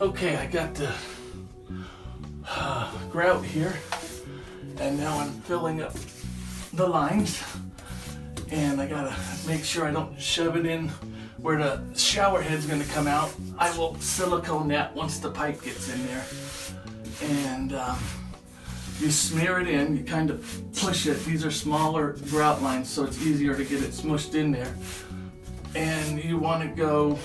Okay, I got the grout here, and now I'm filling up the lines, and I gotta make sure I don't shove it in where the shower head's gonna come out. I will silicone that once the pipe gets in there, and you smear it in, you kind of push it. These are smaller grout lines, so it's easier to get it smushed in there, and you want to go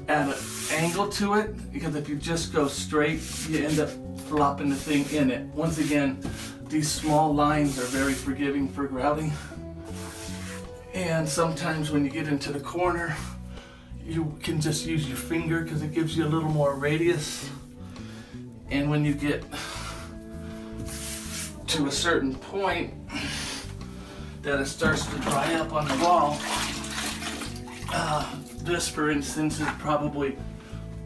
at an angle to it, because if you just go straight, you end up flopping the thing in it. Once again, these small lines are very forgiving for grouting, and sometimes when you get into the corner, you can just use your finger because it gives you a little more radius. And when you get to a certain point that it starts to dry up on the wall, this for instance is probably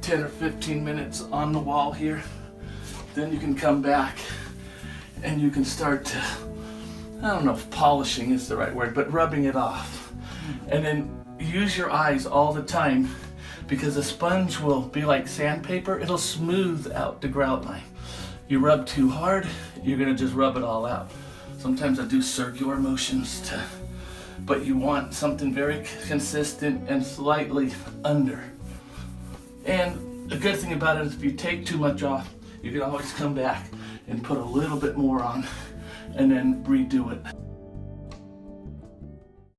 10 or 15 minutes on the wall here. Then you can come back and you can start to, I don't know if polishing is the right word, but rubbing it off. And then use your eyes all the time, because the sponge will be like sandpaper. It'll smooth out the grout line. You rub too hard, you're gonna just rub it all out. Sometimes I do circular motions but you want something very consistent and slightly under. And the good thing about it is if you take too much off, you can always come back and put a little bit more on and then redo it.